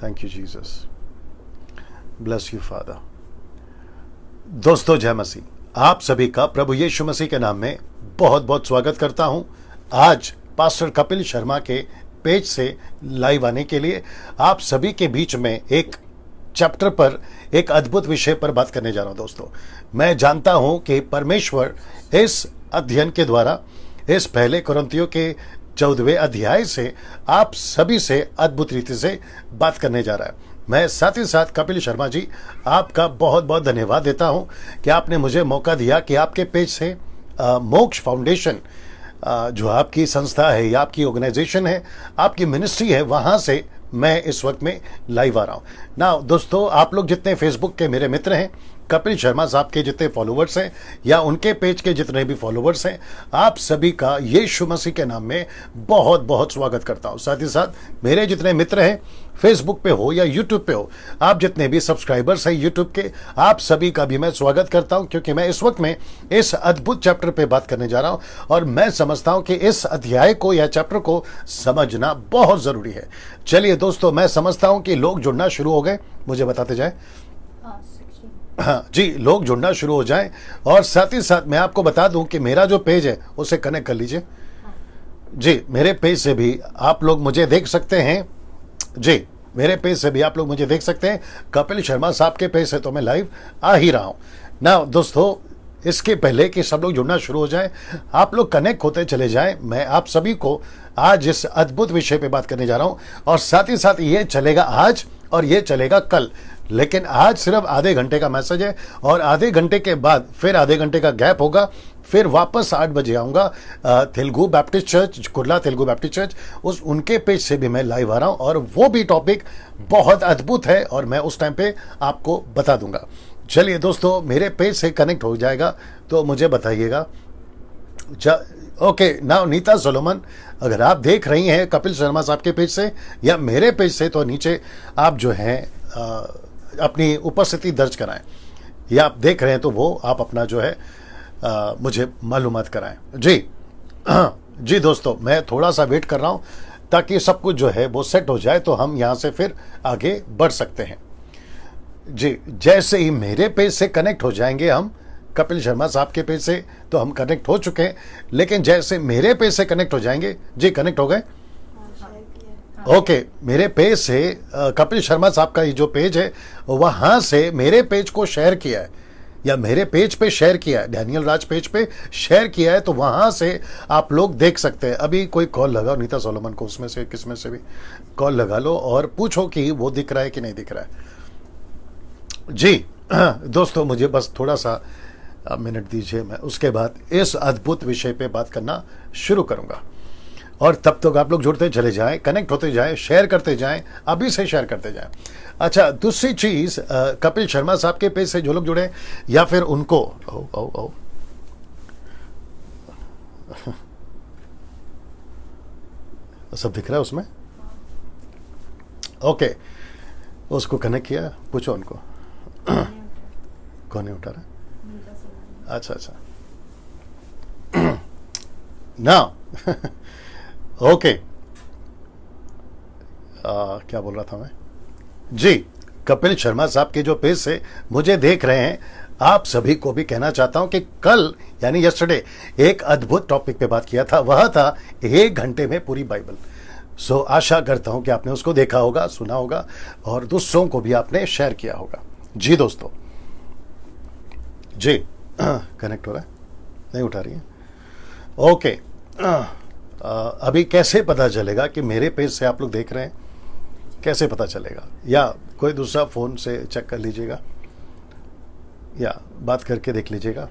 Thank you Jesus, bless you father. दोस्तों जय मसीह, आप सभी का प्रभु यीशु मसीह के नाम में बहुत बहुत स्वागत करता हूं। आज पास्टर कपिल शर्मा के पेज से लाइव आने के लिए आप सभी के बीच में एक चैप्टर पर, एक अद्भुत विषय पर बात करने जा रहा हूं। दोस्तों, मैं जानता हूं कि परमेश्वर इस अध्ययन के द्वारा, इस पहले कुरिन्थियों के 14वें अध्याय से आप सभी से अद्भुत रीति से बात करने जा रहा है। मैं साथ ही साथ कपिल शर्मा जी, आपका बहुत बहुत धन्यवाद देता हूं कि आपने मुझे मौका दिया कि आपके पेज से मोक्ष फाउंडेशन, जो आपकी संस्था है या आपकी ऑर्गेनाइजेशन है, आपकी मिनिस्ट्री है, वहां से मैं इस वक्त में लाइव आ रहा हूं ना। दोस्तों, आप लोग जितने फेसबुक के मेरे मित्र हैं, कपिल शर्मा साहब के जितने फॉलोवर्स हैं या उनके पेज के जितने भी फॉलोवर्स हैं, आप सभी का यीशु मसीह के नाम में बहुत बहुत स्वागत करता हूं। साथ ही साथ मेरे जितने मित्र हैं, फेसबुक पे हो या यूट्यूब पे हो, आप जितने भी सब्सक्राइबर्स हैं यूट्यूब के, आप सभी का भी मैं स्वागत करता हूं, क्योंकि मैं इस वक्त में इस अद्भुत चैप्टर पे बात करने जा रहा हूं और मैं समझता हूं कि इस अध्याय को या चैप्टर को समझना बहुत जरूरी है। चलिए दोस्तों, मैं समझता हूं कि लोग जुड़ना शुरू हो गए, मुझे बताते जाए। हाँ जी, लोग जुड़ना शुरू हो जाएं। और साथ ही साथ मैं आपको बता दूं कि मेरा जो पेज है उसे कनेक्ट कर लीजिए। जी, मेरे पेज से भी आप लोग मुझे देख सकते हैं। जी, मेरे पेज से भी आप लोग मुझे देख सकते हैं। कपिल शर्मा साहब के पेज से तो मैं लाइव आ ही रहा हूं ना। दोस्तों, इसके पहले कि सब लोग जुड़ना शुरू हो जाए, आप लोग कनेक्ट होते चले जाएं। मैं आप सभी को आज इस अद्भुत विषय पे बात करने जा रहा हूं और साथ ही साथ ये चलेगा आज और ये चलेगा कल, लेकिन आज सिर्फ आधे घंटे का मैसेज है और आधे घंटे के बाद फिर आधे घंटे का गैप होगा। फिर वापस 8 बजे आऊँगा Telugu Baptist church, Kurla Telugu Baptist church, उनके पेज से भी मैं लाइव आ रहा हूँ और वो भी टॉपिक बहुत अद्भुत है और मैं उस टाइम पे आपको बता दूंगा। चलिए दोस्तों, मेरे पेज से कनेक्ट हो जाएगा तो मुझे बताइएगा। ओके, नाउ नीता सोलोमन, अगर आप देख रही हैं कपिल शर्मा साहब के पेज से या मेरे पेज से, तो नीचे आप जो है अपनी उपस्थिति दर्ज कराएं, या आप देख रहे हैं तो वो आप अपना जो है मुझे मालूमात कराएं। जी जी दोस्तों, मैं थोड़ा सा वेट कर रहा हूं ताकि सब कुछ जो है वो सेट हो जाए तो हम यहां से फिर आगे बढ़ सकते हैं। जी, जैसे ही मेरे पेज से कनेक्ट हो जाएंगे हम, कपिल शर्मा साहब के पेज से तो हम कनेक्ट हो चुके हैं, लेकिन जैसे मेरे पेज से कनेक्ट हो जाएंगे, जी कनेक्ट हो गए? ओके, मेरे पेज से कपिल शर्मा साहब का ये जो पेज है वहां से मेरे पेज को शेयर किया है या मेरे पेज पे शेयर किया है, डैनियल राज पेज पे शेयर किया है, तो वहां से आप लोग देख सकते हैं। अभी कोई कॉल लगाओ नीता सोलोमन को, उसमें से किसमें से भी कॉल लगा लो और पूछो कि वो दिख रहा है कि नहीं दिख रहा है। जी दोस्तों, मुझे बस थोड़ा सा मिनट दीजिए, मैं उसके बाद इस अद्भुत विषय पे बात करना शुरू करूंगा और तब तक आप लोग जुड़ते चले जाएं, कनेक्ट होते जाएं, शेयर करते जाएं, अभी से शेयर करते जाएं। अच्छा, दूसरी चीज, कपिल शर्मा साहब के पेज से जो लोग जुड़े या फिर उनको सब दिख रहा है उसमें? ओके, उसको कनेक्ट किया, पूछो उनको। कौन नहीं उठा रहा? अच्छा अच्छा ना ओके, क्या बोल रहा था मैं? जी, कपिल शर्मा साहब के जो पेज से मुझे देख रहे हैं, आप सभी को भी कहना चाहता हूं कि कल यानी यस्टरडे एक अद्भुत टॉपिक पे बात किया था, वह था 1 घंटे में पूरी बाइबल। सो आशा करता हूं कि आपने उसको देखा होगा, सुना होगा और दूसरों को भी आपने शेयर किया होगा। जी दोस्तों, जी कनेक्ट हो रहा है? नहीं उठा रही है? ओके, अभी कैसे पता चलेगा कि मेरे पेज से आप लोग देख रहे हैं? कैसे पता चलेगा? या कोई दूसरा फोन से चेक कर लीजिएगा या बात करके देख लीजिएगा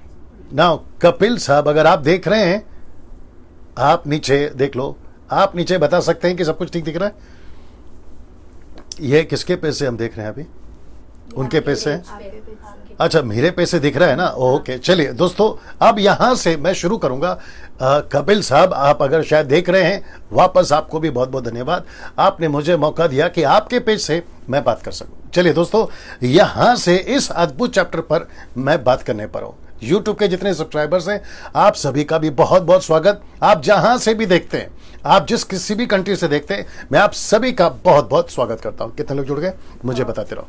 ना। कपिल साहब, अगर आप देख रहे हैं, आप नीचे देख लो, आप नीचे बता सकते हैं कि सब कुछ ठीक दिख रहा है। ये किसके पेज से हम देख रहे हैं? अभी उनके पेज से? अच्छा, मेरे पेज से दिख रहा है ना। ओके, चलिए दोस्तों, अब यहां से मैं शुरू करूंगा। कपिल साहब, आप अगर शायद देख रहे हैं, वापस आपको भी बहुत बहुत धन्यवाद, आपने मुझे मौका दिया कि आपके पेज से मैं बात कर सकूं। चलिए दोस्तों, यहां से इस अद्भुत चैप्टर पर मैं बात करने पर हूं। यूट्यूब के जितने सब्सक्राइबर्स हैं, आप सभी का भी बहुत बहुत स्वागत। आप जहां से भी देखते हैं, आप जिस किसी भी कंट्री से देखते हैं, मैं आप सभी का बहुत बहुत स्वागत करता हूं। कितने लोग जुड़ गए मुझे बताते रहो।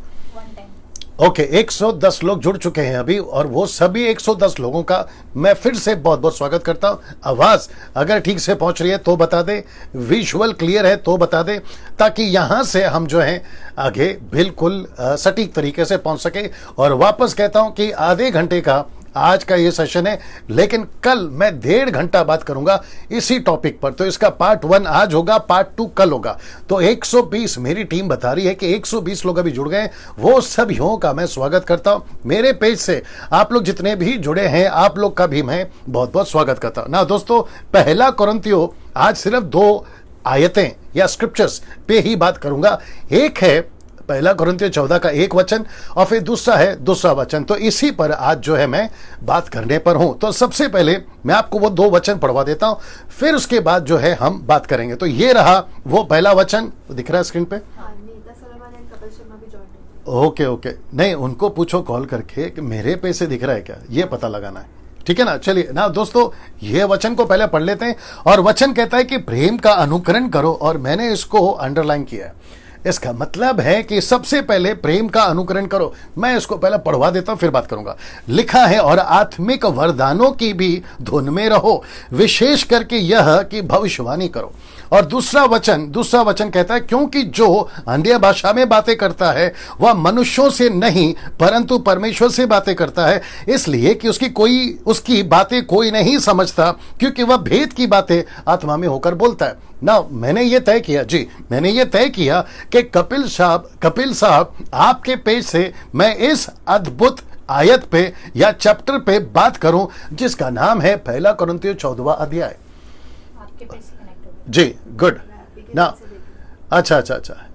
ओके, 110 लोग जुड़ चुके हैं अभी, और वो सभी 110 लोगों का मैं फिर से बहुत बहुत स्वागत करता हूं। आवाज अगर ठीक से पहुंच रही है तो बता दे, विजुअल क्लियर है तो बता दे, ताकि यहां से हम जो है आगे बिल्कुल सटीक तरीके से पहुंच सके। और वापस कहता हूं कि आधे घंटे का आज का ये सेशन है, लेकिन कल मैं 1.5 घंटा बात करूंगा इसी टॉपिक पर। तो इसका पार्ट 1 आज होगा, पार्ट 2 कल होगा। तो 120 मेरी टीम बता रही है कि 120 लोग अभी जुड़ गए। वो सभी का मैं स्वागत करता हूं। मेरे पेज से आप लोग जितने भी जुड़े हैं, आप लोग का भी मैं बहुत बहुत स्वागत करता हूं ना। दोस्तों, पहला कुरिन्थियों आज सिर्फ 2 आयतें या स्क्रिप्चर्स पे ही बात करूंगा। एक है पहला कुरिन्थियों 14 का 1 वचन, और फिर दूसरा है दूसरा वचन। तो इसी पर आज जो है मैं बात करने पर हूं। तो सबसे पहले मैं आपको वो 2 वचन पढ़वा देता हूं, फिर उसके बाद जो है हम बात करेंगे। तो ये रहा वो पहला वचन, दिख रहा है स्क्रीन पे। ओके ओके, नहीं उनको पूछो कॉल करके कि मेरे पे से दिख रहा है क्या, ये पता लगाना है। ठीक है ना। चलिए ना दोस्तों, ये वचन को पहले पढ़ लेते हैं। और वचन कहता है कि प्रेम का अनुकरण करो, और मैंने इसको अंडरलाइन किया है। इसका मतलब है कि सबसे पहले प्रेम का अनुकरण करो। मैं इसको पहले पढ़वा देता हूं, फिर बात करूंगा। लिखा है, और आत्मिक वरदानों की भी धुन में रहो, विशेष करके यह कि भविष्यवाणी करो। और दूसरा वचन कहता है, क्योंकि जो अन्य भाषा में बातें करता है वह मनुष्यों से नहीं परंतु परमेश्वर से बातें करता है, इसलिए कि उसकी बातें कोई नहीं समझता, क्योंकि वह भेद की बातें आत्मा में होकर बोलता है ना। मैंने ये तय किया कि कपिल साहब आपके पेज से मैं इस अद्भुत आयत पे या चैप्टर पे बात करूं, जिसका नाम है पहला कुरिन्थियों 14वां अध्याय। आपके पेज से कनेक्ट हो जी, गुड ना। अच्छा,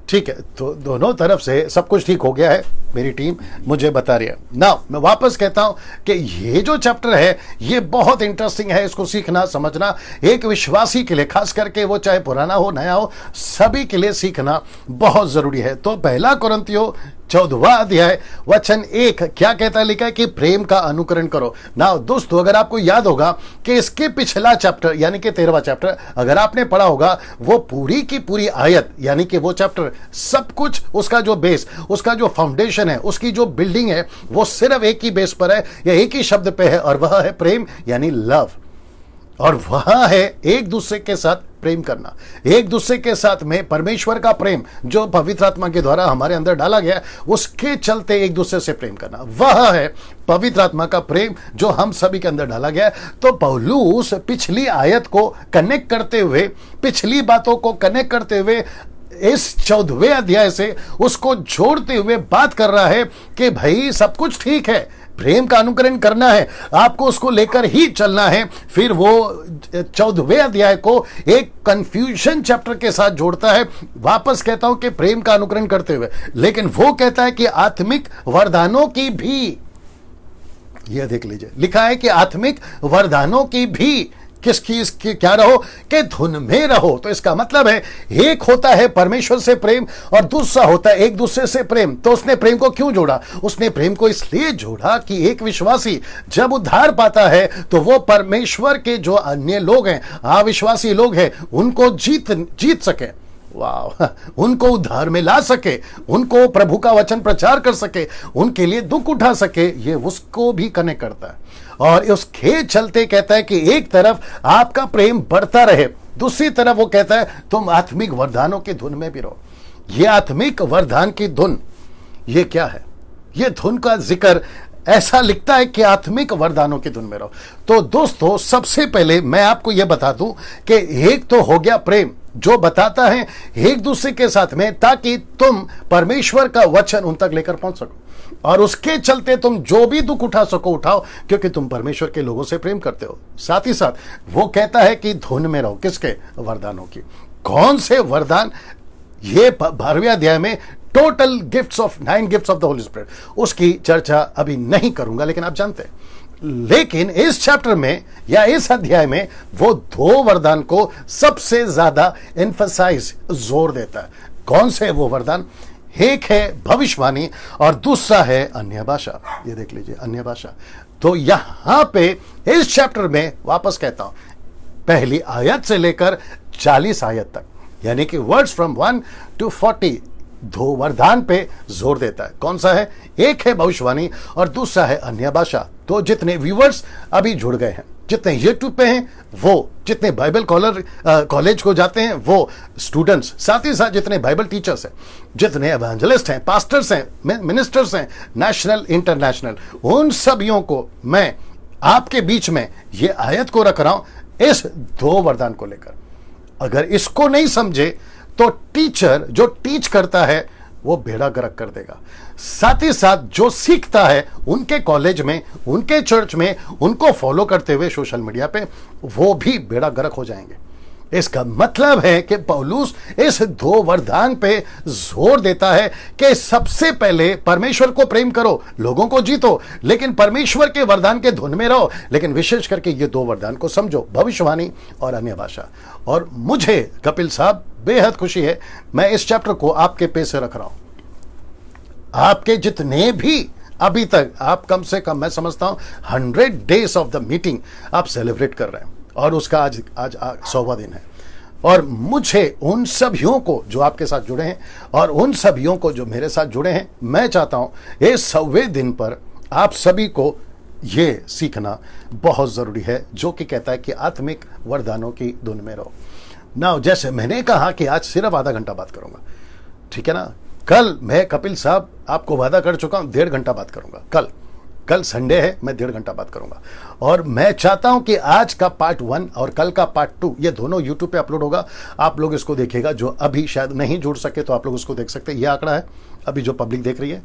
ठीक है। तो दोनों तरफ से सब कुछ ठीक हो गया है, मेरी टीम मुझे बता रही है ना। मैं वापस कहता हूं कि ये जो चैप्टर है ये बहुत इंटरेस्टिंग है। इसको सीखना समझना एक विश्वासी के लिए, खास करके वो चाहे पुराना हो नया हो, सभी के लिए सीखना बहुत जरूरी है। तो पहला कुरिन्थियों 14वां अध्याय वचन 1 क्या कहता है, लिखा है कि प्रेम का अनुकरण करो ना। दोस्तों, अगर आपको याद होगा कि इसके पिछला चैप्टर यानी कि 13वां चैप्टर अगर आपने पढ़ा होगा, वो पूरी की पूरी आयत यानी कि वो चैप्टर सब कुछ, उसका जो बेस, उसका जो फाउंडेशन है, उसकी जो बिल्डिंग है, वो सिर्फ एक ही बेस पर है या एक ही शब्द पे है, और वह है प्रेम यानी लव। और वह है एक दूसरे के साथ प्रेम करना, एक दूसरे के साथ में परमेश्वर का प्रेम जो पवित्र आत्मा के द्वारा हमारे अंदर डाला गया, उसके चलते एक दूसरे से प्रेम करना। वह है पवित्र आत्मा का प्रेम जो हम सभी के अंदर डाला गया। तो पौलुस पिछली आयत को कनेक्ट करते हुए, पिछली बातों को कनेक्ट करते हुए इस 14वें अध्याय से उसको जोड़ते हुए बात कर रहा है कि भाई सब कुछ ठीक है, प्रेम का अनुकरण करना है, आपको उसको लेकर ही चलना है। फिर वो 14वें अध्याय को एक कंफ्यूजन चैप्टर के साथ जोड़ता है। वापस कहता हूं कि प्रेम का अनुकरण करते हुए, लेकिन वो कहता है कि आत्मिक वरदानों की भी, यह देख लीजिए, लिखा है कि आत्मिक वरदानों की भी किसकी क्या रहो कि धुन में रहो। तो इसका मतलब है एक होता है परमेश्वर से प्रेम और दूसरा होता है एक दूसरे से प्रेम। तो उसने प्रेम को क्यों जोड़ा? उसने प्रेम को इसलिए जोड़ा कि एक विश्वासी जब उद्धार पाता है तो वो परमेश्वर के जो अन्य लोग हैं, अविश्वासी लोग हैं, उनको जीत सके, वाह, उनको उद्धार में ला सके, उनको प्रभु का वचन प्रचार कर सके, उनके लिए दुख उठा सके, ये उसको भी कनेक्ट करता है। और उसके चलते कहता है कि एक तरफ आपका प्रेम बढ़ता रहे, दूसरी तरफ वो कहता है तुम आत्मिक वरदानों की धुन में भी रहो। ये आत्मिक वरदान की धुन, ये क्या है? ये धुन का जिक्र ऐसा लिखता है कि आत्मिक वरदानों की धुन में रहो। तो दोस्तों, सबसे पहले मैं आपको यह बता दूं कि एक तो हो गया प्रेम जो बताता है एक दूसरे के साथ में, ताकि तुम परमेश्वर का वचन उन तक लेकर पहुंच सको और उसके चलते तुम जो भी दुख उठा सको उठाओ, क्योंकि तुम परमेश्वर के लोगों से प्रेम करते हो। साथ ही साथ वो कहता है कि धुन में रहो, किसके? वरदानों की। कौन से वरदान? ये 12वें अध्याय में total gifts of 9 gifts of the Holi spirit, उसकी चर्चा अभी नहीं करूंगा, लेकिन आप जानते हैं। लेकिन इस चैप्टर में या इस अध्याय में वो 2 वरदान को सबसे ज्यादा एम्फसाइज, जोर देता है। कौन से वो वरदान? एक है भविष्यवाणी और दूसरा है अन्य भाषा। ये देख लीजिए, अन्य भाषा। तो यहां पे इस चैप्टर में वापस कहता हूं, पहली आयत से लेकर 40 आयत तक, यानी कि वर्ड्स फ्रॉम 1 to 40 दो वरदान पे जोर देता है। कौन सा है? एक है भविष्यवाणी और दूसरा है अन्य भाषा। तो जितने व्यूअर्स अभी जुड़ गए हैं, जितने यूट्यूब पे हैं वो, जितने बाइबल कॉलेज को जाते हैं वो स्टूडेंट्स, साथ ही साथ जितने बाइबल टीचर्स हैं, जितने एवेंजलिस्ट हैं, पास्टर्स हैं, मिनिस्टर्स हैं, नेशनल इंटरनेशनल, उन सभियों को मैं आपके बीच में ये आयत को रख रहा हूं इस दो वरदान को लेकर। अगर इसको नहीं समझे तो टीचर जो टीच करता है वो बेड़ा गर्क कर देगा। साथ ही साथ जो सीखता है उनके कॉलेज में, उनके चर्च में, उनको फॉलो करते हुए सोशल मीडिया पे, वो भी बेड़ा गर्क हो जाएंगे। इसका मतलब है कि पौलुस इस दो वरदान पे जोर देता है कि सबसे पहले परमेश्वर को प्रेम करो, लोगों को जीतो, लेकिन परमेश्वर के वरदान के धुन में रहो, लेकिन विशेष करके ये दो वरदान को समझो, भविष्यवाणी और अन्य भाषा। और मुझे कपिल साहब बेहद खुशी है, मैं इस चैप्टर को आपके पे से रख रहा हूं। आपके जितने भी अभी तक आप कम से कम मैं समझता हूं 100 डेज ऑफ द मीटिंग आप सेलिब्रेट कर रहे हैं और उसका आज 100वां दिन है। और मुझे उन सभियों को जो आपके साथ जुड़े हैं और उन सभियों को जो मेरे साथ जुड़े हैं, मैं चाहता हूं इस 100वें दिन पर आप सभी को ये सीखना बहुत जरूरी है, जो कि कहता है कि आत्मिक वरदानों की धुन में रहो। ना जैसे मैंने कहा कि आज सिर्फ आधा घंटा बात करूंगा, ठीक है ना। कल मैं कपिल साहब आपको वादा कर चुका हूं 1.5 घंटा बात करूंगा। कल संडे है, मैं 1.5 घंटा बात करूंगा। और मैं चाहता हूं कि आज का पार्ट 1 और कल का पार्ट 2 ये दोनों यूट्यूब पे अपलोड होगा, आप लोग इसको देखिएगा। जो अभी शायद नहीं जुड़ सके तो आप लोग उसको देख सकते हैं। ये आंकड़ा है अभी जो पब्लिक देख रही है।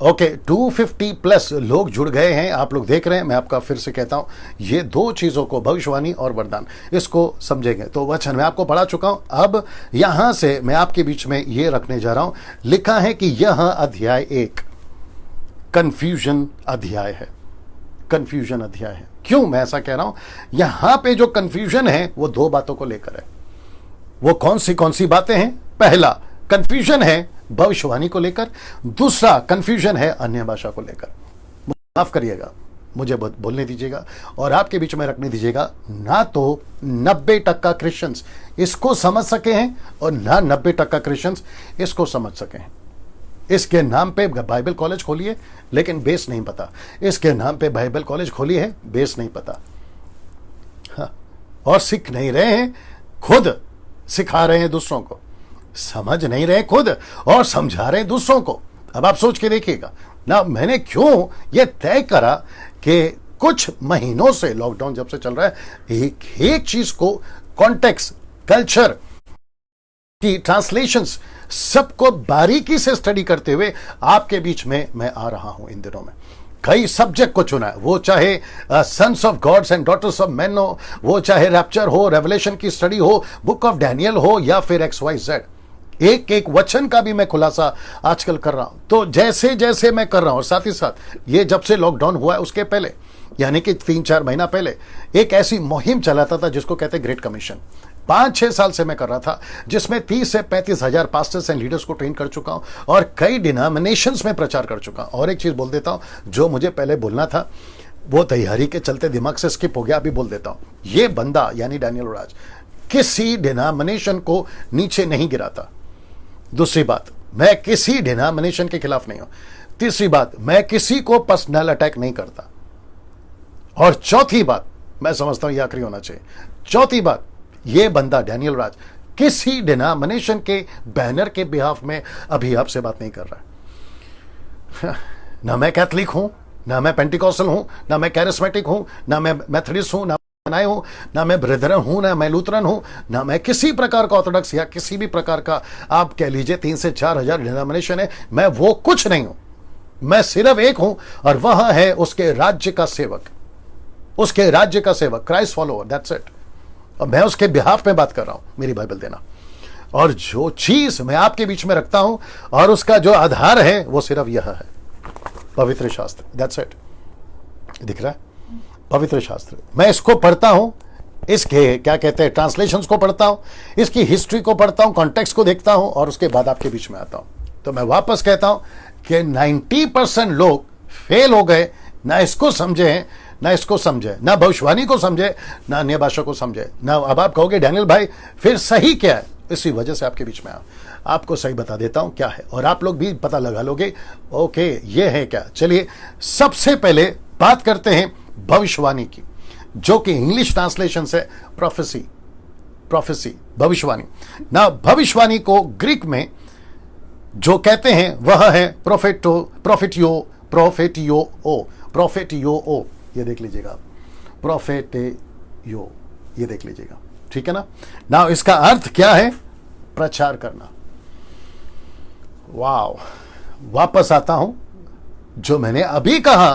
ओके, 250+ लोग जुड़ गए हैं, आप लोग देख रहे हैं। मैं आपका फिर से कहता हूं, ये दो चीजों को, भविष्यवाणी और वरदान, इसको समझेंगे। तो वचन मैं आपको पढ़ा चुका हूं, अब यहां से मैं आपके बीच में ये रखने जा रहा हूं। लिखा है कि यह अध्याय 1 कंफ्यूजन अध्याय है। कंफ्यूजन अध्याय है। क्यों मैं ऐसा कह रहा हूं? यहां पे जो कंफ्यूजन है वो दो बातों को लेकर है। वो कौन सी बातें हैं? पहला कंफ्यूजन है भविष्यवाणी को लेकर, दूसरा कंफ्यूजन है अन्य भाषा को लेकर। माफ करिएगा, मुझे बोलने दीजिएगा और आपके बीच में रखने दीजिएगा। ना तो 90% क्रिश्चियंस इसको समझ सके हैं और ना 90% क्रिश्चियंस इसको समझ सके हैं। इसके नाम पे बाइबल कॉलेज खोलिए लेकिन बेस नहीं पता, इसके नाम पे बाइबल कॉलेज खोली है, बेस नहीं पता। हाँ, और सीख नहीं रहे हैं, खुद सिखा रहे हैं दूसरों को, समझ नहीं रहे खुद और समझा रहे हैं दूसरों को। अब आप सोच के देखिएगा ना, मैंने क्यों ये तय करा कि कुछ महीनों से, लॉकडाउन जब से चल रहा है, एक चीज को, कॉन्टेक्स्ट, कल्चर की ट्रांसलेशंस, सबको बारीकी से स्टडी करते हुए आपके बीच में मैं आ रहा हूं। इन दिनों में कई सब्जेक्ट को चुना है, वो चाहे sons of gods and daughters of man हो, वो चाहे रैप्चर हो, रेवलेशन की स्टडी हो, बुक ऑफ डैनियल हो, या फिर XYZ। एक वचन का भी मैं खुलासा आजकल कर रहा हूं। तो जैसे जैसे मैं कर रहा हूं, और साथ ही साथ ये जब से लॉकडाउन हुआ है उसके पहले, यानी कि 3-4 महीना पहले, एक ऐसी मुहिम चलाता था जिसको कहते हैं ग्रेट कमीशन। 5-6 साल से मैं कर रहा था, जिसमें 30 से 35 हजार पास्टर्स एंड लीडर्स को ट्रेन कर चुका हूं और कई डिनोमिनेशंस में प्रचार कर चुका हूं। और एक चीज बोल देता हूं, जो मुझे पहले बोलना था वो तैयारी के चलते दिमाग से स्किप हो गया, अभी बोल देता हूं। ये बंदा यानी डैनियल राज किसी डिनोमिनेशन को नीचे नहीं गिराता। दूसरी बात, मैं किसी डिनोमिनेशन के खिलाफ नहीं हूं। तीसरी बात, मैं किसी को पर्सनल अटैक नहीं करता। और चौथी बात, मैं समझता हूं ये आखिरी होना चाहिए, चौथी बात, ये बंदा डैनियल राज किसी डिनोमिनेशन के बैनर के बिहाफ में अभी आपसे बात नहीं कर रहा है। ना मैं कैथलिक हूं, ना मैं पेंटिकॉस्टल हूं, ना मैं कैरिस्मेटिक हूं, ना मैं मेथोडिस्ट हूं, ना मैं हूं, ना मैं ब्रदरन हूं, ना मैं लूथरन हूं, ना मैं किसी प्रकार का ऑर्थोडॉक्स या किसी भी प्रकार का, आप कह लीजिए 3 से 4 हजार डिनोमिनेशन है, मैं वो कुछ नहीं हूं। मैं सिर्फ एक हूं और वह है उसके राज्य का सेवक, उसके राज्य का सेवक, क्राइस्ट फॉलोअर, दैट्स इट। और मैं उसके बिहाफ में बात कर रहा हूं, मेरी बाइबल देना। और जो चीज मैं आपके बीच में रखता हूं और उसका जो आधार है वो सिर्फ यह है, पवित्र शास्त्र, दैट्स इट। दिख रहा है? पवित्र शास्त्र। मैं इसको पढ़ता हूं, इसके क्या कहते हैं ट्रांसलेशंस को पढ़ता हूं, इसकी हिस्ट्री को पढ़ता हूं, कॉन्टेक्स्ट को देखता हूं और उसके बाद आपके बीच में आता हूं। तो मैं वापस कहता हूं कि 90% लोग फेल हो गए ना इसको समझे, ना इसको समझे, ना भविष्यवाणी को समझे, ना अन्य भाषा को समझे, ना। अब आप कहोगे डैनियल भाई फिर सही क्या है, इसी वजह से आपके बीच में आपको सही बता देता हूं क्या है, और आप लोग भी पता लगा लोगे ओके ये है क्या। चलिए सबसे पहले बात करते हैं भविष्यवाणी की, जो कि इंग्लिश ट्रांसलेशन से प्रोफेसी, प्रोफेसी भविष्यवाणी ना। भविष्यवाणी को ग्रीक में जो कहते हैं वह है प्रोफेटो, प्रोफेटियो, प्रोफेटियो ओ, प्रोफेटियो ओ, ये देख लीजिएगा, प्रोफेटियो, ये देख लीजिएगा, ठीक है ना। ना इसका अर्थ क्या है, प्रचार करना। वाओ, वापस आता हूं, जो मैंने अभी कहा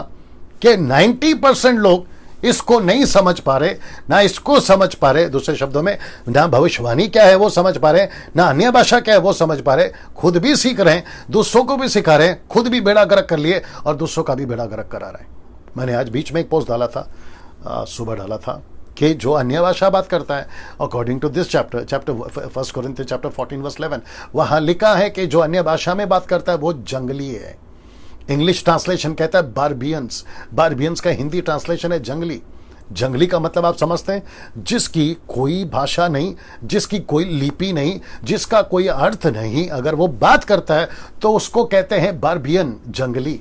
कि 90% लोग इसको नहीं समझ पा रहे, ना इसको समझ पा रहे, दूसरे शब्दों में ना भविष्यवाणी क्या है वो समझ पा रहे, ना अन्य भाषा क्या है वो समझ पा रहे, खुद भी सीख रहे हैं, दूसरों को भी सिखा रहे हैं, खुद भी बेड़ा गर्क कर लिए और दूसरों का भी बेड़ा गर्क करा रहे हैं। मैंने आज बीच में एक पोस्ट डाला था, सुबह डाला था कि जो अन्य भाषा बात करता है, according to this chapter 1 Corinthians chapter 14 verse 11, वहां लिखा है कि जो अन्य भाषा में बात करता है वो जंगली है। इंग्लिश ट्रांसलेशन कहता है बारबियंस, बारबियंस का हिंदी ट्रांसलेशन है जंगली। जंगली का मतलब आप समझते हैं, जिसकी कोई भाषा नहीं, जिसकी कोई लिपि नहीं, जिसका कोई अर्थ नहीं, अगर वो बात करता है तो उसको कहते हैं बारबियन, जंगली।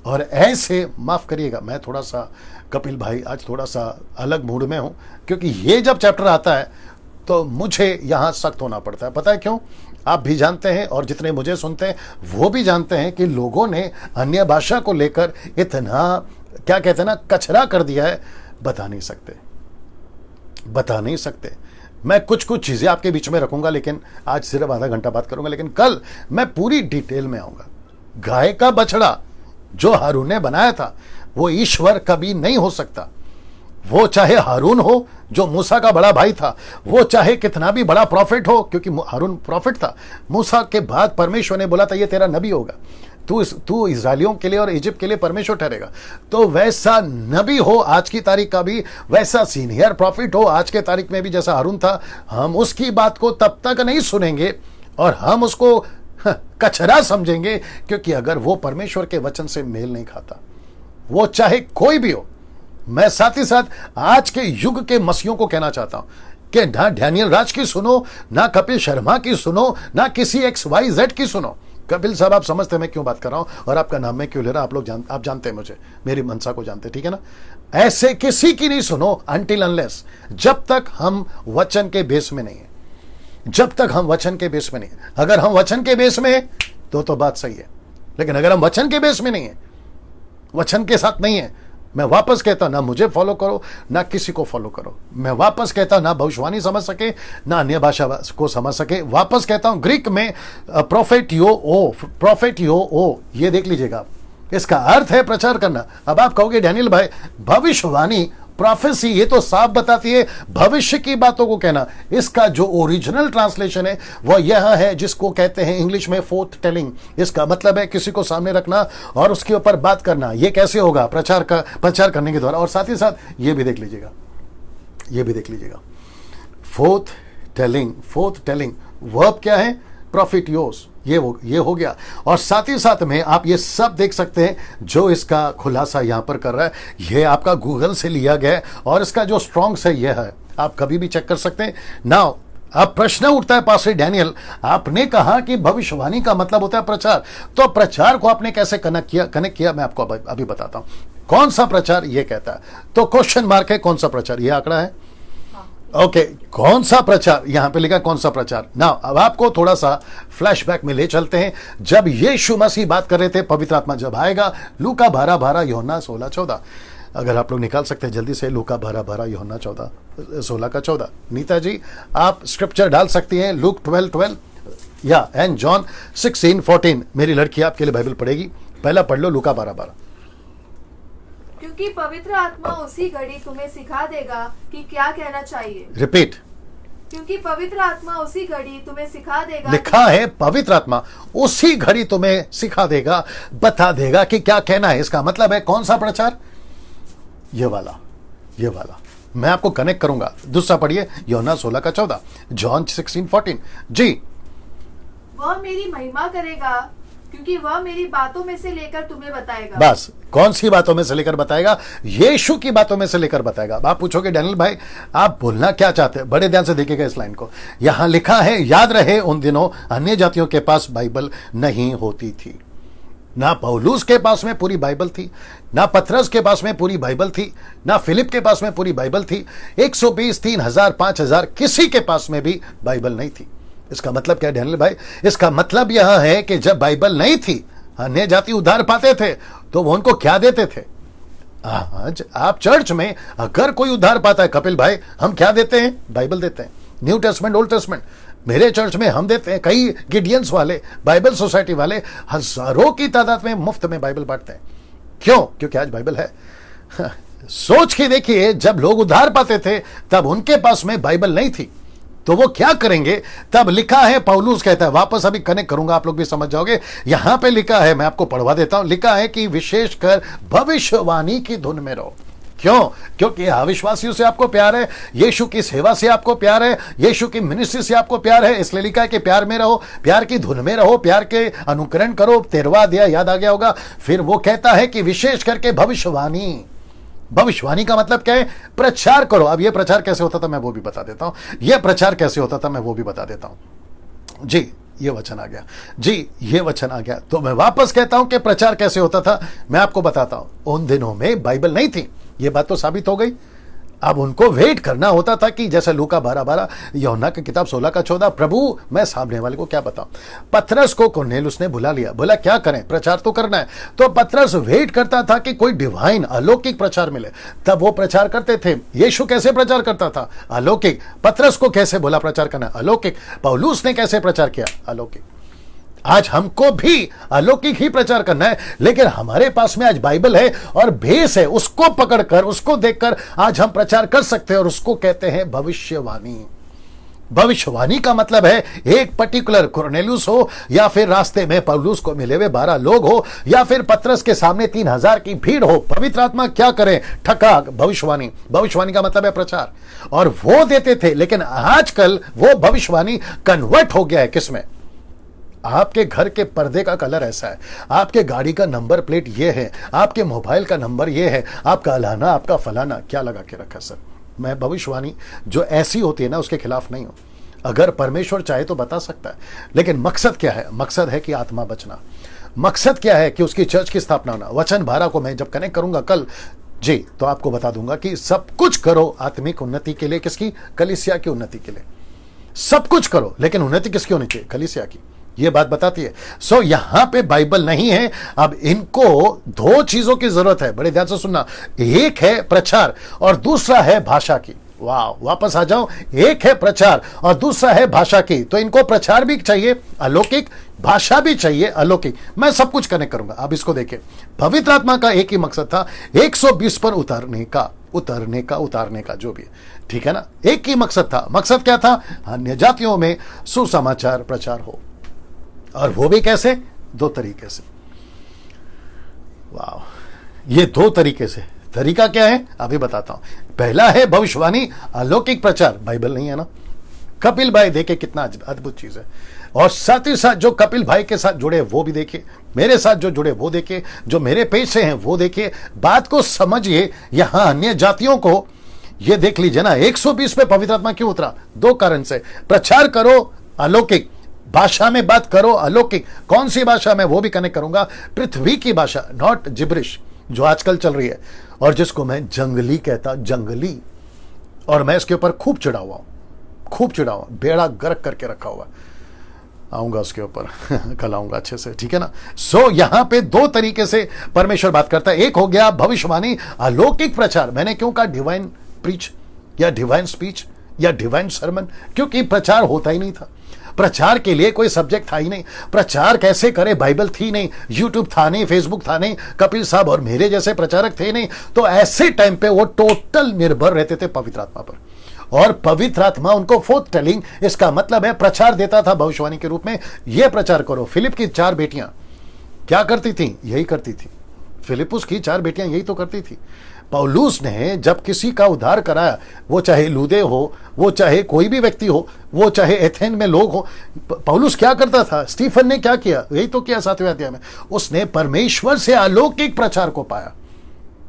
और ऐसे, माफ करिएगा मैं थोड़ा सा, कपिल भाई आज थोड़ा सा अलग मूड में हूं, क्योंकि ये जब चैप्टर आता है तो मुझे यहां सख्त होना पड़ता है। पता है क्यों? आप भी जानते हैं और जितने मुझे सुनते हैं वो भी जानते हैं कि लोगों ने अन्य भाषा को लेकर इतना, क्या कहते हैं ना, कचरा कर दिया है, बता नहीं सकते, बता नहीं सकते। मैं कुछ कुछ चीजें आपके बीच में रखूंगा, लेकिन आज सिर्फ आधा घंटा बात करूंगा, लेकिन कल मैं पूरी डिटेल में आऊंगा। गाय का बछड़ा जो हारून ने बनाया था वो ईश्वर कभी नहीं हो सकता। वो चाहे हारून हो जो मूसा का बड़ा भाई था, वो चाहे कितना भी बड़ा प्रॉफिट हो, क्योंकि हारून प्रॉफिट था। मूसा के बाद परमेश्वर ने बोला था ये तेरा नबी होगा, तू इजराइलियों के लिए और इजिप्ट के लिए परमेश्वर ठहरेगा। तो वैसा नबी हो आज की तारीख का भी, वैसा सीनियर प्रॉफिट हो आज के तारीख में भी जैसा हारून था, हम उसकी बात को तब तक नहीं सुनेंगे और हम उसको कचरा समझेंगे, क्योंकि अगर वो परमेश्वर के वचन से मेल नहीं खाता, वो चाहे कोई भी हो। मैं साथ ही साथ आज के युग के मसीहों को कहना चाहता हूं कि ना डैनियल राज की सुनो, ना कपिल शर्मा की सुनो, ना किसी XYZ की सुनो। कपिल साहब आप समझते हैं मैं क्यों बात कर रहा हूं और आपका नाम मैं क्यों ले रहा, आप लोग आप जानते हैं मुझे, मेरी मनसा को जानते हैं, ठीक है ना। ऐसे किसी की नहीं सुनो अनटिल अनलेस, जब तक हम वचन के बेस में नहीं है, जब तक हम वचन के बेस में नहीं। अगर हम वचन के बेस में है तो बात सही है, लेकिन अगर हम वचन के बेस में नहीं है, वचन के साथ नहीं है, मैं वापस कहता हूं ना मुझे फॉलो करो ना किसी को फॉलो करो। मैं वापस कहता हूं ना भविष्यवाणी समझ सके ना अन्य भाषा को समझ सके। वापस कहता हूं ग्रीक में प्रोफेटियो ओ, प्रोफेटियो ओ, ये देख लीजिएगा, इसका अर्थ है प्रचार करना। अब आप कहोगे डैनियल भाई भविष्यवाणी, प्रोफेसी, ये तो साफ बताती है भविष्य की बातों को कहना। इसका जो ओरिजिनल ट्रांसलेशन है वह यह है, जिसको कहते हैं इंग्लिश में फोर्थ टेलिंग। इसका मतलब है किसी को सामने रखना और उसके ऊपर बात करना। ये कैसे होगा? प्रचार करने के द्वारा। और साथ ही साथ ये भी देख लीजिएगा, ये भी देख लीजिएगा, fourth telling, fourth telling verb क्या है? प्रॉफिटियोस, ये हो गया। और साथ ही साथ में आप ये सब देख सकते हैं जो इसका खुलासा यहां पर कर रहा है, ये आपका गूगल से लिया गया है और इसका जो स्ट्रॉन्ग्स है यह है, आप कभी भी चेक कर सकते हैं। नाउ अब प्रश्न उठता है पास्टर डैनियल, आपने कहा कि भविष्यवाणी का मतलब होता है प्रचार, तो प्रचार को आपने कैसे कनेक्ट किया? मैं आपको अभी बताता हूं। कौन सा प्रचार? ये कहता है, तो क्वेश्चन मार्क है, कौन सा प्रचार? ये आंकड़ा है, ओके, कौन सा प्रचार? यहां पे लिखा कौन सा प्रचार। ना अब आपको थोड़ा सा फ्लैशबैक में ले चलते हैं, जब यीशु मसीह बात कर रहे थे पवित्र आत्मा जब आएगा। लूका 12:12, यूहन्ना 16:14। अगर आप लोग निकाल सकते हैं जल्दी से, लूका 12:12, यूहन्ना 16:14। नीता जी आप स्क्रिप्चर डाल सकती हैं, लूक 12:12 या एंड जॉन 16:14। मेरी लड़की आपके लिए बाइबल पढ़ेगी, पहला पढ़ लो लूका 12:12। क्योंकि पवित्र आत्मा उसी घड़ी तुम्हें सिखा देगा कि क्या कहना चाहिए। रिपीट। क्योंकि पवित्र आत्मा उसी घड़ी तुम्हें सिखा देगा। लिखा है पवित्र आत्मा उसी घड़ी तुम्हें सिखा देगा, बता देगा कि क्या कहना है। इसका मतलब है कौन सा प्रचार? ये वाला, ये वाला। मैं आपको कनेक्ट करूंगा। दूसरा पढ़िए, यूहन्ना 16:14, जॉन 16:14। जी, वह मेरी महिमा करेगा क्योंकि वह मेरी बातों में से लेकर तुम्हें बताएगा। बस कौन सी बातों में से लेकर बताएगा? यीशु की बातों में से लेकर बताएगा। अब आप पूछोगे डैनियल भाई आप बोलना क्या चाहते हैं? बड़े ध्यान से देखिएगा इस लाइन को। यहां लिखा है, याद रहे उन दिनों अन्य जातियों के पास बाइबल नहीं होती थी। ना पौलुस के पास में पूरी बाइबल थी, ना पतरस के पास में पूरी बाइबल थी, ना फिलिप के पास में पूरी बाइबल थी। 120, 3000, 5000 किसी के पास में भी बाइबल नहीं थी। इसका मतलब क्या है डैनियल भाई? इसका मतलब यह है कि जब बाइबल नहीं थी, अन्य जाति उद्धार पाते थे तो वो उनको क्या देते थे? आज आप चर्च में अगर कोई उद्धार पाता है कपिल भाई, हम क्या देते हैं? बाइबल देते हैं। न्यू टेस्टमेंट, ओल्ड टेस्टमेंट मेरे चर्च में हम देते हैं। कई गिडियंस वाले, बाइबल सोसाइटी वाले हजारों की तादाद में मुफ्त में बाइबल बांटते हैं। क्यों? क्योंकि आज बाइबल है। सोच के देखिए, जब लोग उद्धार पाते थे तब उनके पास में बाइबल नहीं थी, तो वो क्या करेंगे? तब लिखा है, पौलुस कहता है, वापस अभी कनेक्ट करूंगा, आप लोग भी समझ जाओगे। यहां पे लिखा है, मैं आपको पढ़वा देता हूं, लिखा है कि विशेषकर भविष्यवाणी की धुन में रहो। क्यों? क्योंकि अविश्वासियों से आपको प्यार है, यीशु की सेवा से आपको प्यार है, यीशु की मिनिस्ट्री से आपको प्यार है, इसलिए लिखा है कि प्यार में रहो, प्यार की धुन में रहो, प्यार के अनुकरण करो। 13वां अध्याय याद आ गया होगा। फिर वो कहता है कि विशेष करके भविष्यवाणी। भविष्यवाणी का मतलब क्या है? प्रचार करो। अब यह प्रचार कैसे होता था मैं वो भी बता देता हूं। यह प्रचार कैसे होता था मैं वो भी बता देता हूं। जी ये वचन आ गया, जी ये वचन आ गया। तो मैं वापस कहता हूं कि प्रचार कैसे होता था, मैं आपको बताता हूं। उन दिनों में बाइबल नहीं थी, ये बात तो साबित हो गई। अब उनको वेट करना होता था कि जैसे लूका 12:12, यूहन्ना की किताब 16:14, प्रभु मैं सामने वाले को क्या बताऊं। पतरस को कुरनेलियुस ने बुला लिया, बोला क्या करें, प्रचार तो करना है। तो पतरस वेट करता था कि कोई डिवाइन अलौकिक प्रचार मिले, तब वो प्रचार करते थे। यीशु कैसे प्रचार करता था? अलौकिक। पतरस को कैसे बोला प्रचार करना? अलौकिक। पौलुस ने कैसे प्रचार किया? अलौकिक। आज हमको भी अलौकिक ही प्रचार करना है, लेकिन हमारे पास में आज बाइबल है और बेस है, उसको पकड़कर, उसको देखकर आज हम प्रचार कर सकते हैं, और उसको कहते हैं भविष्यवाणी। भविष्यवाणी का मतलब है एक पर्टिकुलर कुरनेलियुस हो, या फिर रास्ते में पौलुस को मिले हुए 12 लोग हो, या फिर पतरस के सामने 3000 की भीड़ हो। पवित्र आत्मा क्या करे? ठका भविष्यवाणी। भविष्यवाणी का मतलब है प्रचार, और वो देते थे। लेकिन आजकल वो भविष्यवाणी कन्वर्ट हो गया है किसमें? आपके घर के पर्दे का कलर ऐसा है, आपके गाड़ी का नंबर प्लेट ये है, आपके मोबाइल का नंबर ये है, आपका अलाना, आपका फलाना क्या लगा के रखा सर? मैं भविष्यवाणी जो ऐसी होती है ना उसके खिलाफ नहीं हूं। अगर परमेश्वर चाहे तो बता सकता है, लेकिन मकसद क्या है? मकसद है कि आत्मा बचना। मकसद क्या है? कि उसकी चर्च की स्थापना होना। वचन 12 को मैं जब कनेक्ट करूंगा कल जी, तो आपको बता दूंगा कि सब कुछ करो आत्मिक उन्नति के लिए। किसकी? कलीसिया की उन्नति के लिए। सब कुछ करो, लेकिन उन्नति किसकी होनी चाहिए? कलीसिया की। ये बात बताती है। सो यहां पे बाइबल नहीं है। अब इनको दो चीजों की जरूरत है, बड़े ध्यान से सुनना। एक है प्रचार और दूसरा है भाषा की। वाह, वापस आ जाओ। एक है प्रचार और दूसरा है भाषा की। तो इनको प्रचार भी चाहिए अलौकिक, भाषा भी चाहिए अलौकिक। मैं सब कुछ कनेक्ट करूंगा। अब इसको देखिए, पवित्र आत्मा का एक ही मकसद था, 120 पर उतारने का जो भी है, ठीक है ना? एक ही मकसद था। मकसद क्या था? अन्य जातियों में सुसमाचार प्रचार हो, और वो भी कैसे? 2 तरीके से। वाह, ये 2 तरीके से। तरीका क्या है अभी बताता हूं। पहला है भविष्यवाणी, अलौकिक प्रचार। बाइबल नहीं है ना? कपिल भाई देखिए कितना अद्भुत चीज है। और साथ ही साथ जो कपिल भाई के साथ जुड़े वो भी देखिए, मेरे साथ जो जुड़े वो देखिए, जो मेरे पेज से हैं वो देखिए। बात को समझिए। यहां अन्य जातियों को ये देख लीजिए ना, 120 पे पवित्र आत्मा क्यों उतरा? 2 कारण से। प्रचार करो अलौकिक, भाषा में बात करो अलौकिक। कौन सी भाषा में? वो भी कनेक्ट करूंगा। पृथ्वी की भाषा, नॉट जिब्रिश जो आजकल चल रही है, और जिसको मैं जंगली कहता, जंगली। और मैं इसके ऊपर खूब चिढ़ा हुआ हूं, खूब चिढ़ा हुआ, बेड़ा गर्क करके रखा हुआ। आऊंगा उसके ऊपर कल आऊंगा अच्छे से, ठीक है ना? सो यहां पे 2 तरीके से परमेश्वर बात करता है। एक हो गया भविष्यवाणी, अलौकिक प्रचार। मैंने क्यों कहा डिवाइन प्रीच या डिवाइन स्पीच या डिवाइन सरमन? क्योंकि प्रचार होता ही नहीं था। प्रचार के लिए कोई सब्जेक्ट था ही नहीं। प्रचार कैसे करे? बाइबल थी नहीं, यूट्यूब था नहीं, फेसबुक था नहीं, कपिल साहब और मेरे जैसे प्रचारक थे नहीं। तो ऐसे टाइम पे वो टोटल निर्भर रहते थे पवित्र आत्मा पर, और पवित्र आत्मा उनको फोर्थ टेलिंग, इसका मतलब है प्रचार देता था भविष्यवाणी के रूप में। ये प्रचार करो। फिलिप की 4 बेटियां क्या करती थी? यही करती थी। फिलिपुस की 4 बेटियां यही तो करती थी। पौलुस ने जब किसी का उद्धार कराया, वो चाहे लूदे हो, वो चाहे कोई भी व्यक्ति हो, वो चाहे एथेन में लोग हो, पौलुस क्या करता था? स्टीफन ने क्या किया? यही तो किया 7वें अध्याय में, उसने परमेश्वर से अलौकिक प्रचार को पाया।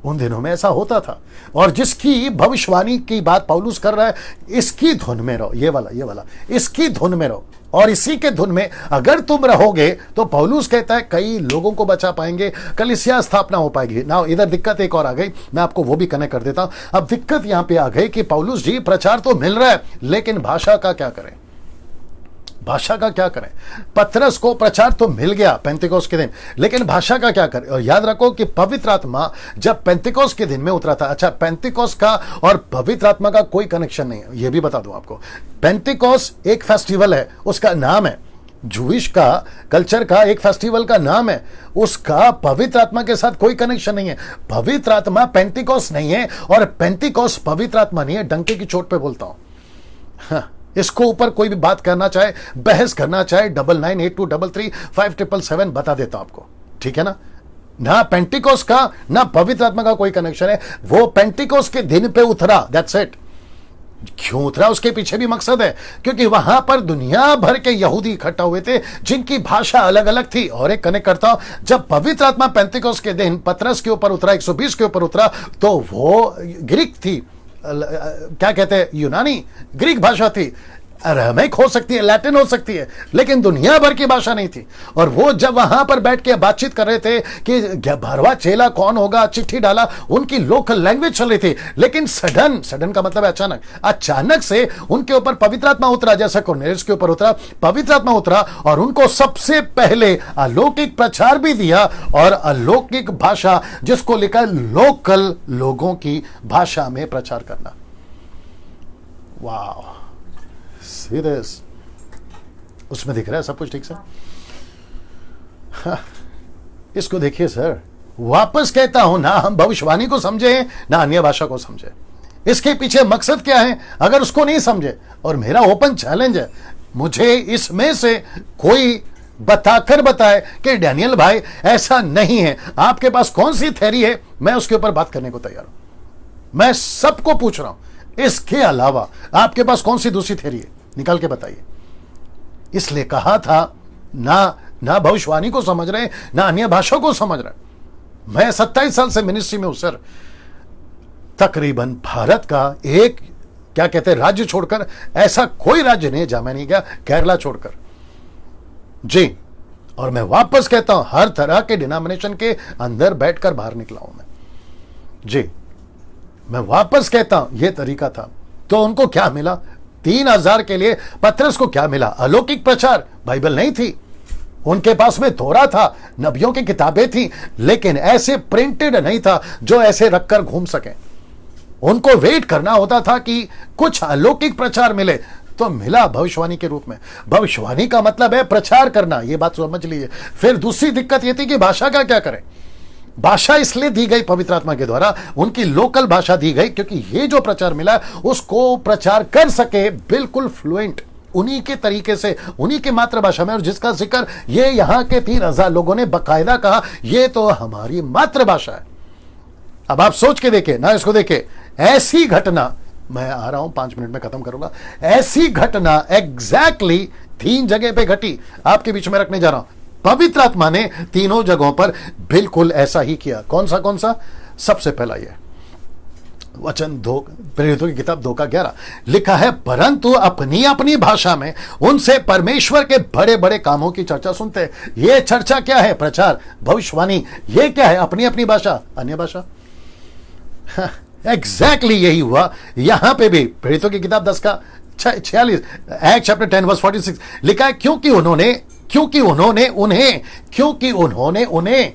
उन दिनों में ऐसा होता था। और जिसकी भविष्यवाणी की बात पौलुस कर रहा है, इसकी धुन में रहो, ये वाला इसकी धुन में रहो, और इसी के धुन में अगर तुम रहोगे तो पौलुस कहता है कई लोगों को बचा पाएंगे, कलीसिया स्थापना हो पाएगी ना। इधर दिक्कत एक और आ गई, मैं आपको वो भी कनेक्ट कर देता हूं। अब दिक्कत यहां पे आ गई कि पौलुस जी प्रचार तो मिल रहा है, लेकिन भाषा का क्या करें? भाषा का क्या करें? पतरस को प्रचार तो मिल गया पेंतिकोस्त के दिन, लेकिन भाषा का क्या करें? और याद रखो कि पवित्र आत्मा जब पेंतिकोस्त के दिन में उतरा था, अच्छा पेंतिकोस्त का और पवित्र आत्मा का कोई कनेक्शन नहीं है, यह भी बता दूं आपको। पेंतिकोस्त एक फेस्टिवल है, उसका नाम है, जूइश का कल्चर का एक फेस्टिवल का नाम है, उसका पवित्र आत्मा के साथ कोई कनेक्शन नहीं है। पवित्र आत्मा पेंतिकोस्त नहीं है, और पेंतिकोस्त पवित्र आत्मा नहीं है। डंके की चोट पे बोलता हूं। हाँ, इसको ऊपर कोई भी बात करना चाहे, बहस करना चाहे, 9982333577 बता देता हूं आपको, ठीक है ना? ना पेंटिकोस का ना पवित्र आत्मा का कोई कनेक्शन है। वो पेंटिकोस के दिन पे उतरा, दैट्स इट। क्यों उतरा उसके पीछे भी मकसद है, क्योंकि वहां पर दुनिया भर के यहूदी इकट्ठा हुए थे जिनकी भाषा अलग अलग थी। और एक कनेक्ट करता हूं, जब पवित्र आत्मा पेंटिकोस के दिन पतरस के ऊपर उतरा, 120 के ऊपर उतरा, तो वो ग्रीक थी, क्या कहते हैं, यूनानी ग्रीक भाषा थी। अरामीक हो सकती है, लैटिन हो सकती है, लेकिन दुनिया भर की भाषा नहीं थी। और वो जब वहां पर बैठ के बातचीत कर रहे थे कि 12वां चेला कौन होगा, चिट्ठी डाला, उनकी लोकल लैंग्वेज चल रही थी। लेकिन सडन का मतलब है अचानक से उनके ऊपर पवित्र आत्मा उतरा, जैसा कुरनेलियुस के ऊपर उतरा, पवित्र आत्मा उतरा, और उनको सबसे पहले अलौकिक प्रचार भी दिया। और अलौकिक भाषा, जिसको लिखा लोकल लोगों की भाषा में प्रचार करना। वाह, सीरियस, उसमें दिख रहा है सब कुछ ठीक से? हाँ, इसको देखिए सर, वापस कहता हूं ना, हम भविष्यवाणी को समझे ना अन्य भाषा को समझे। इसके पीछे मकसद क्या है अगर उसको नहीं समझे? और मेरा ओपन चैलेंज है, मुझे इसमें से कोई बताकर बताए कि डैनियल भाई ऐसा नहीं है। आपके पास कौन सी थ्योरी है, मैं उसके ऊपर बात करने को तैयार हूं। मैं सबको पूछ रहा हूं, इसके अलावा आपके पास कौन सी दूसरी थ्योरी है, निकाल के बताइए। इसलिए कहा था ना भविष्यवाणी को समझ रहे, ना अन्य भाषा को समझ रहे। मैं 27 साल से मिनिस्ट्री में हूं सर। तकरीबन भारत का एक, क्या कहते हैं, राज्य छोड़कर ऐसा कोई राज्य नहीं जहां मैं नहीं गया, केरला छोड़कर जी। और मैं वापस कहता हूं, हर तरह के डिनोमिनेशन के अंदर बैठकर बाहर निकला हूं मैं जी। मैं वापस कहता हूं, यह तरीका था। तो उनको क्या मिला? 3000 के लिए पतरस को क्या मिला? अलौकिक प्रचार। बाइबल नहीं थी उनके पास में, तोरा था, नबियों की किताबें थी, लेकिन ऐसे प्रिंटेड नहीं था जो ऐसे रखकर घूम सके। उनको वेट करना होता था कि कुछ अलौकिक प्रचार मिले, तो मिला भविष्यवाणी के रूप में। भविष्यवाणी का मतलब है प्रचार करना, यह बात समझ लीजिए। फिर दूसरी दिक्कत यह थी कि भाषा का क्या करें। भाषा इसलिए दी गई पवित्र आत्मा के द्वारा, उनकी लोकल भाषा दी गई, क्योंकि ये जो प्रचार मिला उसको प्रचार कर सके बिल्कुल फ्लुएंट, उन्हीं के तरीके से, उन्हीं के मातृभाषा में। और जिसका जिक्र ये यहां के 3000 लोगों ने बकायदा कहा, ये तो हमारी मातृभाषा है। अब आप सोच के देखें ना, इसको देखें, ऐसी घटना, मैं आ रहा हूं 5 मिनट में खत्म करूंगा। ऐसी घटना एग्जैक्टली 3 जगह पे घटी, आपके बीच में रखने जा रहा हूं। पवित्र आत्मा ने तीनों जगहों पर बिल्कुल ऐसा ही किया। कौन सा? सबसे पहला यह वचन 2 प्रेरितों की किताब 2:11 लिखा है, परंतु अपनी अपनी भाषा में उनसे परमेश्वर के बड़े बड़े कामों की चर्चा सुनते हैं। यह चर्चा क्या है? प्रचार, भविष्यवाणी। यह क्या है? अपनी अपनी भाषा, अन्य भाषा। एग्जैक्टली यही हुआ यहां पे भी। प्रेरितों की किताब 10:46, एक्ट चैप्टर 10:46 लिखा है, क्योंकि उन्होंने उन्हें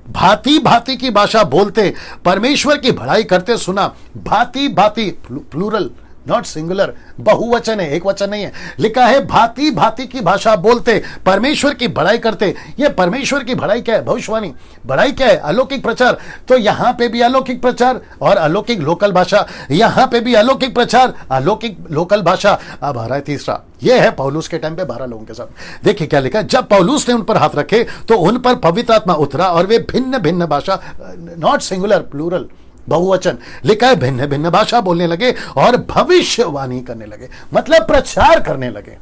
भांति भांति की भाषा बोलते परमेश्वर की भलाई करते सुना। भांति भांति, प्लूरल, नॉट सिंगुलर, बहुवचन है, एक वचन नहीं है। लिखा है भांति भांति की भाषा बोलते परमेश्वर की भलाई करते। ये परमेश्वर की भलाई क्या है? भविष्यवाणी। भलाई क्या है? अलौकिक प्रचार। तो यहां पे भी अलौकिक प्रचार और अलौकिक लोकल भाषा, यहां पे भी अलौकिक प्रचार, अलौकिक लोकल भाषा। अब आ रहा है तीसरा, यह है पौलुस के टाइम पे 12 लोगों के साथ। देखिए क्या लिखा है, जब पौलुस ने उन पर हाथ रखे तो उन पर पवित्र आत्मा उतरा और वे भिन्न भिन्न भाषा, नॉट सिंगुलर, प्लूरल, बहुवचन लिखा है, भिन्न भिन्न भाषा बोलने लगे और भविष्यवाणी करने लगे, मतलब प्रचार करने लगे।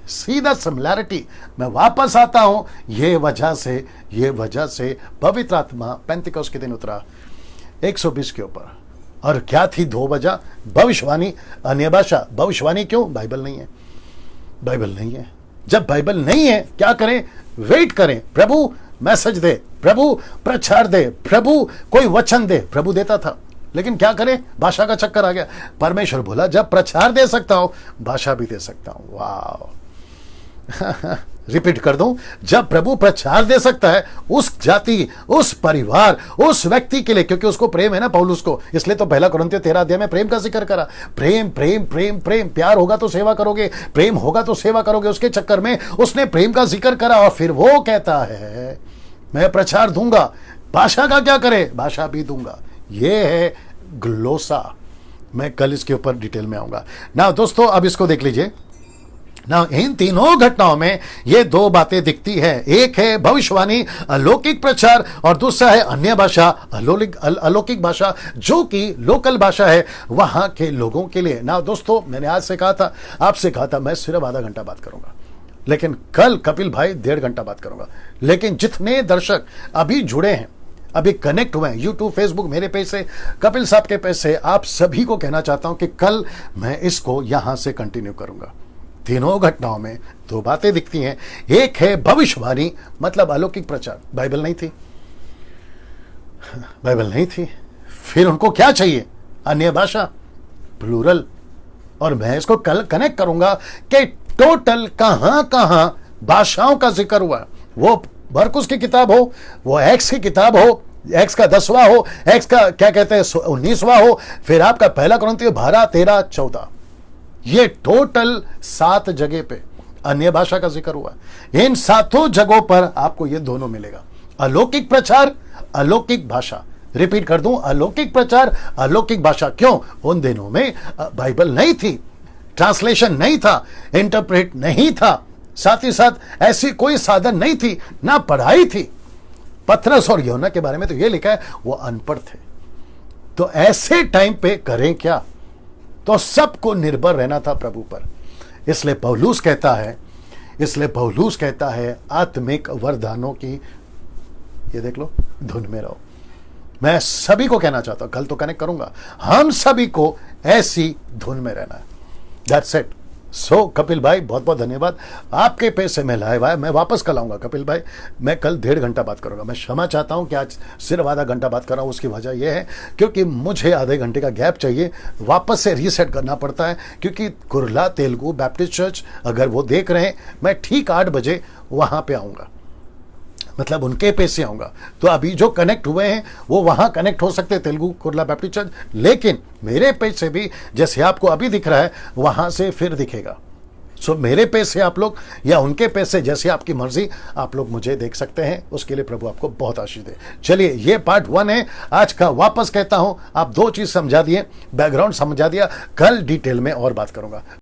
सीधा सिमिलैरिटी। मैं वापस आता हूं, ये वजह से पवित्र आत्मा पेंतिकोस्त के दिन उतरा 120 के ऊपर। और क्या थी दो वजह? भविष्यवाणी, अन्य भाषा। भविष्यवाणी क्यों? बाइबल नहीं है, बाइबल नहीं है। जब बाइबल नहीं है क्या करें? वेट करें, प्रभु मैसेज दे, प्रभु प्रचार दे, प्रभु कोई वचन दे। प्रभु देता था, लेकिन क्या करें? भाषा का चक्कर आ गया। परमेश्वर बोला जब प्रचार दे सकता हूं, भाषा भी दे सकता हूं। वाह रिपीट कर दूं, जब प्रभु प्रचार दे सकता है उस जाति, उस परिवार, उस व्यक्ति के लिए, क्योंकि उसको प्रेम है ना पौलुस को, इसलिए तो 1 कुरिन्थियों 13 अध्याय में प्रेम का जिक्र करा। प्रेम प्रेम प्रेम प्रेम, प्यार होगा तो सेवा करोगे, प्रेम होगा तो सेवा करोगे। उसके चक्कर में उसने प्रेम का जिक्र करा और फिर वो कहता है मैं प्रचार दूंगा। भाषा का क्या करे? भाषा भी दूंगा। ये है ग्लोसा। मैं कल इसके ऊपर डिटेल में आऊंगा ना। दोस्तों अब इसको देख लीजिए ना, इन तीनों घटनाओं में ये दो बातें दिखती है। एक है भविष्यवाणी, अलौकिक प्रचार, और दूसरा है अन्य भाषा, अलौकिक भाषा, जो कि लोकल भाषा है वहां के लोगों के लिए ना। दोस्तों मैंने आज से कहा था, आपसे कहा था मैं सिर्फ आधा घंटा बात करूंगा, लेकिन कल कपिल भाई 1.5 घंटा बात करूंगा। लेकिन जितने दर्शक अभी जुड़े हैं, अभी कनेक्ट हुए हैं यूट्यूब, फेसबुक, मेरे पेज से, कपिल साहब के पेज से, आप सभी को कहना चाहता हूं कि कल मैं इसको यहां से कंटिन्यू करूंगा। तीनों घटनाओं में दो बातें दिखती हैं। एक है भविष्यवाणी, मतलब अलौकिक प्रचार। बाइबल नहीं थी, बाइबल नहीं थी। फिर उनको क्या चाहिए? अन्य भाषा, प्लूरल। और मैं इसको कल कनेक्ट करूंगा कि टोटल कहां कहां भाषाओं का जिक्र हुआ। वो मरकुस की किताब हो, वो एक्स की किताब हो, एक्स का 10वां हो, एक्स का क्या कहते हैं 19वां हो, फिर आपका 1 कुरिन्थियों 12, 13, 14, ये टोटल 7 जगह पे अन्य भाषा का जिक्र हुआ। इन 7 जगहों पर आपको ये दोनों मिलेगा, अलौकिक प्रचार, अलौकिक भाषा। रिपीट कर दूं, अलौकिक प्रचार, अलौकिक भाषा। क्यों? उन दिनों में बाइबल नहीं थी, ट्रांसलेशन नहीं था, इंटरप्रेट नहीं था, साथ ही साथ ऐसी कोई साधन नहीं थी, ना पढ़ाई थी। पतरस और यूहन्ना के बारे में तो ये लिखा है वो अनपढ़ थे। तो ऐसे टाइम पे करें क्या? तो सबको निर्भर रहना था प्रभु पर। इसलिए पौलुस कहता है आत्मिक वरदानों की, ये देख लो, धुन में रहो। मैं सभी को कहना चाहता हूं, कल तो कनेक्ट करूंगा, हम सभी को ऐसी धुन में रहना है। That's it. सो कपिल भाई बहुत बहुत धन्यवाद, आपके पैसे में लाए हुआ है। मैं वापस कल आऊंगा कपिल भाई, मैं कल 1.5 घंटा बात करूंगा। मैं क्षमा चाहता हूं कि आज सिर्फ आधा घंटा बात कर रहा हूं। उसकी वजह यह है क्योंकि मुझे आधे घंटे का गैप चाहिए, वापस से रीसेट करना पड़ता है। क्योंकि कुर्ला तेलुगु बैप्टिस्ट चर्च अगर वो देख रहे हैं, मैं ठीक 8 बजे वहां पे आऊंगा, मतलब उनके पेज से आऊंगा। तो अभी जो कनेक्ट हुए हैं वो वहां कनेक्ट हो सकते हैं, तेलुगु कुर्ला बैप्टिस्ट चर्च, लेकिन मेरे पेज से भी जैसे आपको अभी दिख रहा है वहां से फिर दिखेगा। सो मेरे पेज से आप लोग या उनके पेज से, जैसे आपकी मर्जी, आप लोग मुझे देख सकते हैं। उसके लिए प्रभु आपको बहुत आशीष दे। चलिए, ये पार्ट 1 है आज का। वापस कहता हूं, आप 2 चीज समझा दिए, बैकग्राउंड समझा दिया, कल डिटेल में और बात करूंगा।